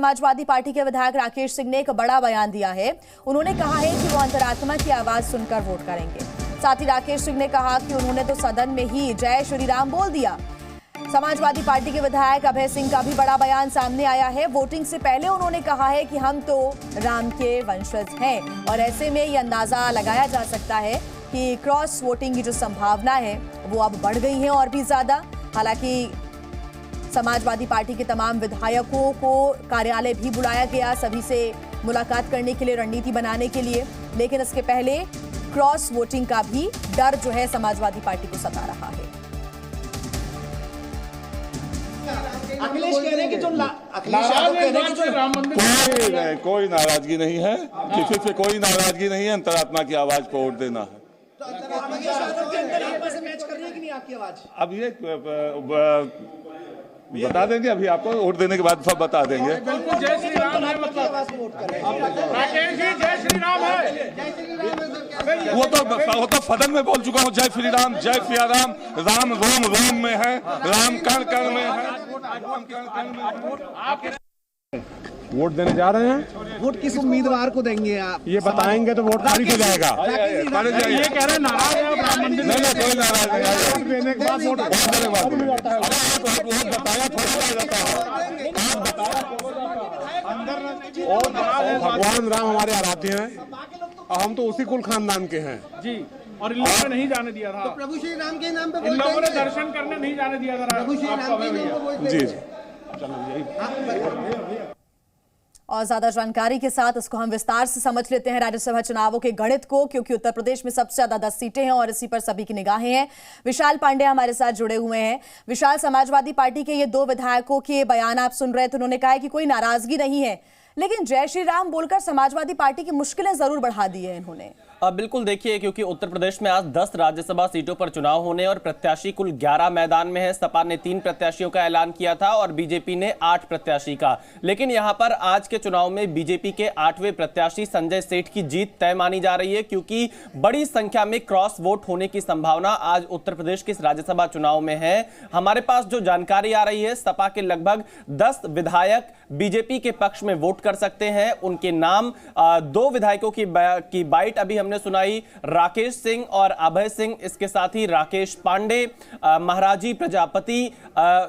Samajwadi party के विधायक राकेश सिंह ने एक बड़ा बयान दिया है। उन्होंने कहा है कि वो अंतरात्मा की आवाज सुनकर वोट करेंगे। साथ ही राकेश सिंह ने कहा कि उन्होंने तो सदन में ही जय श्री राम बोल दिया। समाजवादी पार्टी के विधायक अभय सिंह का भी बड़ा बयान सामने आया है। वोटिंग से पहले उन्होंने कहा है कि हम तो राम के वंशज हैं और ऐसे में ये अंदाजा लगाया जा सकता है कि क्रॉस वोटिंग की जो संभावना है वो अब बढ़ गई है और भी ज्यादा। हालांकि समाजवादी पार्टी के तमाम विधायकों को कार्यालय भी बुलाया गया, सभी से मुलाकात करने के लिए, रणनीति बनाने के लिए, लेकिन इसके पहले क्रॉस वोटिंग का भी डर जो है समाजवादी पार्टी को सता रहा है। अखिलेश कह रहे हैं कि जो राम मंदिर कोई नाराजगी नहीं है, किसी से कोई नाराजगी नहीं है। अंतरात्मा की आवाज को वोट देना है। अब ये बता देंगे, अभी आपको वोट देने के बाद सब बता देंगे। जय श्री राम है, मतलब राकेश जी जय श्री राम है। वो तो सदन में बोल चुका हूँ, जय श्री राम, जय सिया राम। राम रोम रोम में है, राम कण कण में है। वोट देने जा रहे हैं। वोट किस उम्मीदवार को देंगे आप? ये बताएंगे तो वोट खारिज हो जाएगा। ये कह रहे हैं नाराज है राम मंदिर। नहीं, कोई नाराज नहीं। वोट देने के बाद वोट भगवान राम हमारे आराध्य हैं और हम तो उसी कुल खानदान के हैं जी। और इन लोगों ने नहीं जाने दिया था, तो प्रभु श्री राम के नाम पे इन लोगों ने दर्शन करने नहीं जाने दिया था प्रभु श्री राम के नाम पे जी। और ज्यादा जानकारी के साथ इसको हम विस्तार से समझ लेते हैं राज्यसभा चुनावों के गणित को, क्योंकि उत्तर प्रदेश में सबसे ज्यादा 10 सीटें हैं और इसी पर सभी की निगाहें हैं। विशाल पांडे हमारे साथ जुड़े हुए हैं। विशाल, समाजवादी पार्टी के ये 2 विधायकों के बयान आप सुन रहे थे। उन्होंने कहा है कि कोई नाराजगी नहीं है, लेकिन जय श्री राम बोलकर समाजवादी पार्टी की मुश्किलें जरूर बढ़ा दी है इन्होंने। बिल्कुल, देखिए, क्योंकि उत्तर प्रदेश में आज 10 राज्यसभा सीटों पर चुनाव होने और प्रत्याशी कुल 11 मैदान में है। सपा ने 3 प्रत्याशियों का ऐलान किया था और बीजेपी ने 8 प्रत्याशी का। लेकिन यहां पर आज के चुनाव में बीजेपी के 8वें प्रत्याशी संजय सेठ की जीत तय मानी जा रही है, क्योंकि बड़ी संख्या में क्रॉस वोट होने की संभावना आज उत्तर प्रदेश के इस राज्यसभा चुनाव में है। हमारे पास जो जानकारी आ रही है, सपा के लगभग 10 विधायक बीजेपी के पक्ष में वोट कर सकते हैं। उनके नाम 2 विधायकों की बाइट अभी हमने सुनाई, राकेश सिंह और अभय सिंह, इसके साथ ही राकेश पांडे, महाराजी प्रजापति,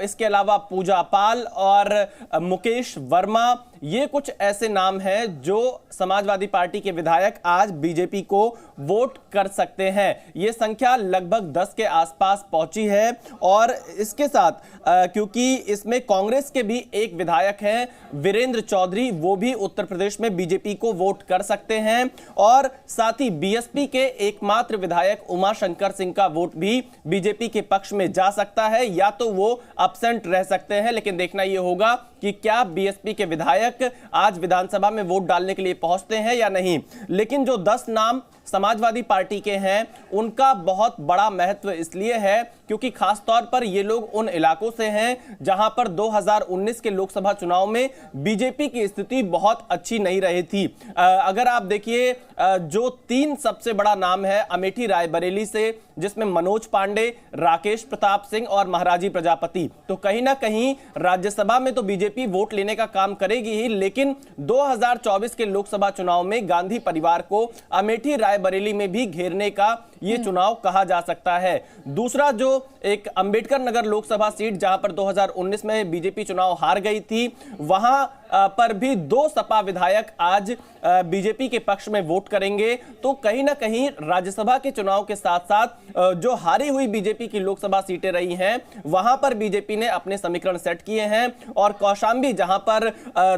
इसके अलावा पूजा पाल और मुकेश वर्मा। ये कुछ ऐसे नाम हैं जो समाजवादी पार्टी के विधायक आज बीजेपी को वोट कर सकते हैं। ये संख्या लगभग 10 के आसपास पहुंची है और इसके साथ क्योंकि इसमें कांग्रेस के भी एक विधायक हैं वीरेंद्र चौधरी, वो भी उत्तर प्रदेश में बीजेपी को वोट कर सकते हैं और साथ ही बीएसपी के एकमात्र विधायक उमाशंकर सिंह का वोट भी बीजेपी के पक्ष में जा सकता है, या तो वो एब्सेंट रह सकते हैं। लेकिन देखना यह होगा कि क्या बीएसपी के विधायक आज विधानसभा में वोट डालने के लिए पहुंचते हैं या नहीं। लेकिन जो 10 नाम समाजवादी पार्टी के हैं उनका बहुत बड़ा महत्व इसलिए है क्योंकि खासतौर पर ये लोग उन इलाकों से हैं जहां पर 2019 के लोकसभा चुनाव में बीजेपी की स्थिति बहुत अच्छी नहीं रही थी। अगर आप देखिए, जो 3 सबसे बड़ा नाम है अमेठी रायबरेली से, जिसमें मनोज पांडे, राकेश प्रताप सिंह और महाराजी प्रजापति, तो कहीं ना कहीं राज्यसभा में तो बीजेपी वोट लेने का काम करेगी ही, लेकिन 2024 के लोकसभा चुनाव में गांधी परिवार को अमेठी रायबरेली में भी घेरने का ये चुनाव कहा जा सकता है। दूसरा, जो एक अंबेडकर नगर लोकसभा सीट जहां पर 2019 में बीजेपी चुनाव हार गई थी, वहां पर भी 2 सपा विधायक आज बीजेपी के पक्ष में वोट करेंगे। तो कहीं ना कहीं राज्यसभा के चुनाव के साथ साथ जो हारी हुई बीजेपी की लोकसभा सीटें रही हैं वहां पर बीजेपी ने अपने समीकरण सेट किए हैं और कौशाम्बी, जहां पर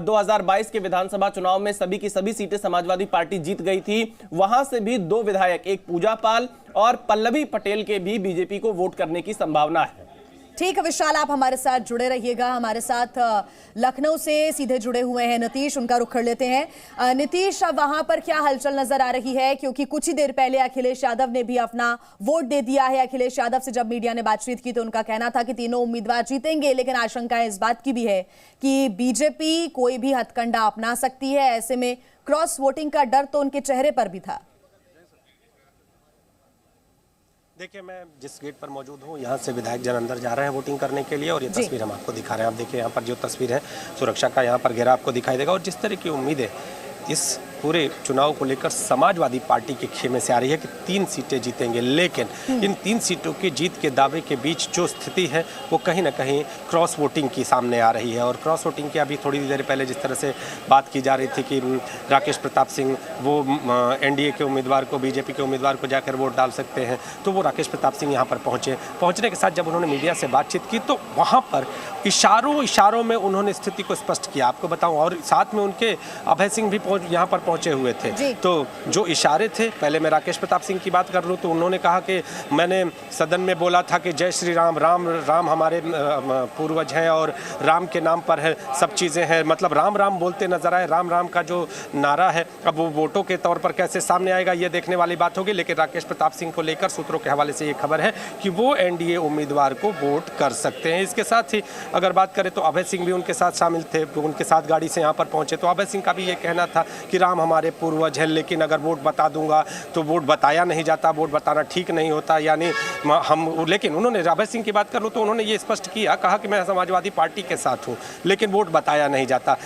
2022 के विधानसभा चुनाव में सभी की सभी सीटें समाजवादी पार्टी जीत गई थी, वहां से भी 2 विधायक, एक पूजा पाल और पल्लवी पटेल के भी बीजेपी को वोट करने की संभावना है। ठीक है विशाल, आप हमारे साथ जुड़े रहिएगा। हमारे साथ लखनऊ से सीधे जुड़े हुए हैं नीतीश, उनका रुख कर लेते हैं। नीतीश, अब वहां पर क्या हलचल नजर आ रही है, क्योंकि कुछ ही देर पहले अखिलेश यादव ने भी अपना वोट दे दिया है। अखिलेश यादव से जब मीडिया ने बातचीत की तो उनका कहना था कि तीनों उम्मीदवार जीतेंगे, लेकिन आशंका इस बात की भी है कि बीजेपी कोई भी हथकंडा अपना सकती है। ऐसे में क्रॉस वोटिंग का डर तो उनके चेहरे पर भी था। देखिए, मैं जिस गेट पर मौजूद हूँ यहाँ से विधायक जन अंदर जा रहे हैं वोटिंग करने के लिए, और ये तस्वीर हम आपको दिखा रहे हैं। आप देखिए यहाँ पर जो तस्वीर है, सुरक्षा का यहाँ पर घेरा आपको दिखाई देगा, और जिस तरह की उम्मीदें इस पूरे चुनाव को लेकर समाजवादी पार्टी के खेमे से आ रही है कि 3 सीटें जीतेंगे, लेकिन इन 3 सीटों की जीत के दावे के बीच जो स्थिति है वो कहीं ना कहीं क्रॉस वोटिंग की सामने आ रही है। और क्रॉस वोटिंग की अभी थोड़ी देर पहले जिस तरह से बात की जा रही थी कि राकेश प्रताप सिंह वो एनडीए के उम्मीदवार को, बीजेपी के उम्मीदवार को जाकर वोट डाल सकते हैं, तो वो राकेश प्रताप सिंह यहाँ पर पहुँचने के साथ जब उन्होंने मीडिया से बातचीत की तो वहाँ पर इशारों में उन्होंने स्थिति को स्पष्ट किया, आपको बताऊँ। और साथ में उनके अभय सिंह भी यहाँ पर पहुँचे हुए थे। तो जो इशारे थे, पहले मैं राकेश प्रताप सिंह की बात कर लूँ तो उन्होंने कहा कि मैंने सदन में बोला था कि जय श्री राम, राम हमारे पूर्वज हैं और राम के नाम पर है सब चीज़ें हैं, मतलब राम राम बोलते नजर आए। राम का जो नारा है अब वो वोटों के तौर पर कैसे सामने आएगा ये देखने वाली बात होगी। लेकिन राकेश प्रताप सिंह को लेकर सूत्रों के हवाले से ये खबर है कि वो एनडीए उम्मीदवार को वोट कर सकते हैं। इसके साथ ही अगर बात करें तो अभय सिंह भी उनके साथ शामिल थे, उनके साथ गाड़ी से यहाँ पर पहुँचे। तो अभय सिंह का भी ये कहना था कि राम हमारे पूर्वज है, लेकिन अगर वोट बता दूंगा तो वोट बताया नहीं जाता, वोट बताना ठीक नहीं होता, यानी हम। लेकिन उन्होंने, अभय सिंह की बात कर लूँ तो उन्होंने ये स्पष्ट किया, कहा कि मैं समाजवादी पार्टी के साथ हूँ लेकिन वोट बताया नहीं जाता।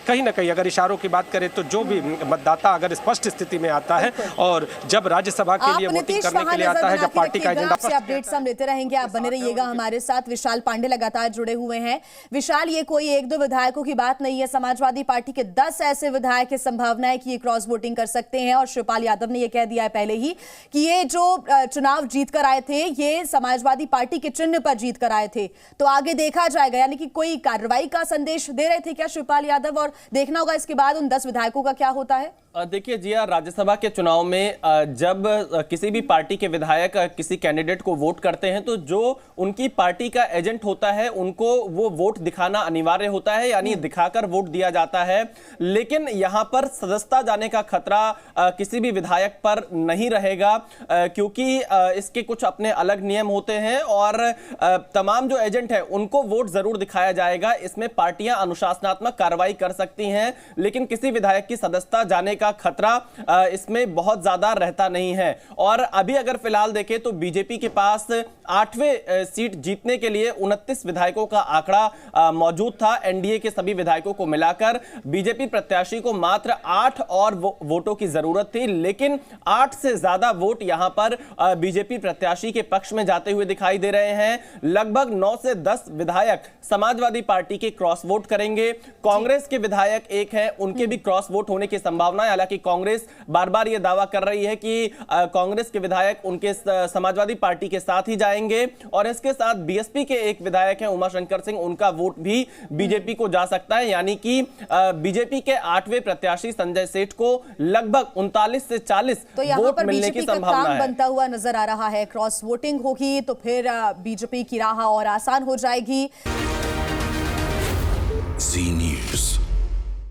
कहीं ना कहीं अगर इशारों की बात करें तो जो भी मतदाता अगर स्पष्ट स्थिति में आता है और जब राज्यसभा के लिए वोटिंग करने के लिए आता है, जब पार्टी का एजेंडा, अपडेट्स हम लेते रहेंगे, आप बने रहिएगा हमारे साथ। विशाल पांडे लगातार जुड़े हुए हैं। विशाल, ये कोई 1-2 विधायकों की बात नहीं है, समाजवादी पार्टी के 10 ऐसे विधायक की संभावना है कि ये क्रॉस वोटिंग कर सकते हैं। और शिवपाल यादव ने यह कह दिया है पहले ही कि ये जो चुनाव जीत कर आए थे ये समाजवादी पार्टी के चिन्ह पर जीत कर आए थे, तो आगे देखा जाएगा। यानी कि कोई कार्रवाई का संदेश दे रहे थे क्या शिवपाल यादव, और देखना होगा इसके बाद उन 10 विधायकों का क्या होता है। देखिए जी, राज्यसभा के चुनाव में जब किसी भी पार्टी के विधायक किसी कैंडिडेट को वोट करते हैं तो जो उनकी पार्टी का एजेंट होता है उनको वो वोट दिखाना अनिवार्य होता है, यानी दिखाकर वोट दिया जाता है। लेकिन यहां पर सदस्यता जाने का खतरा किसी भी विधायक पर नहीं रहेगा, क्योंकि इसके कुछ अपने अलग नियम होते हैं और तमाम जो एजेंट है उनको वोट जरूर दिखाया जाएगा। इसमें पार्टियां अनुशासनात्मक कार्रवाई कर सकती हैं, लेकिन किसी विधायक की सदस्यता जाने का खतरा इसमें बहुत ज्यादा रहता नहीं है। और अभी अगर फिलहाल देखें तो बीजेपी के पास 8वें सीट जीतने के लिए 29 विधायकों का आंकड़ा मौजूद था। एनडीए के सभी विधायकों को मिलाकर बीजेपी प्रत्याशी को मात्र 8 और वोटों की जरूरत थी, लेकिन 8 से ज्यादा वोट यहां पर बीजेपी प्रत्याशी के पक्ष में जाते हुए दिखाई दे रहे हैं। लगभग 9 से 10 विधायक समाजवादी पार्टी के क्रॉस वोट करेंगे। कांग्रेस के विधायक एक हैं, उनके भी क्रॉस वोट होने की संभावना है। हालांकि कांग्रेस बार बार यह दावा कर रही है कि कांग्रेस के विधायक उनके समाजवादी पार्टी के साथ ही जाएंगे। और इसके साथ बीएसपी के एक विधायक हैं उमाशंकर सिंह, उनका वोट भी बीजेपी को जा सकता है। यानी कि बीजेपी के 8वें प्रत्याशी संजय सेठ को लगभग 39 से 40 वोट मिलने की संभावना है। बनता हुआ नजर आ रहा है। क्रॉस वोटिंग होगी तो फिर बीजेपी की राह और आसान हो जाएगी। जी न्यूज़।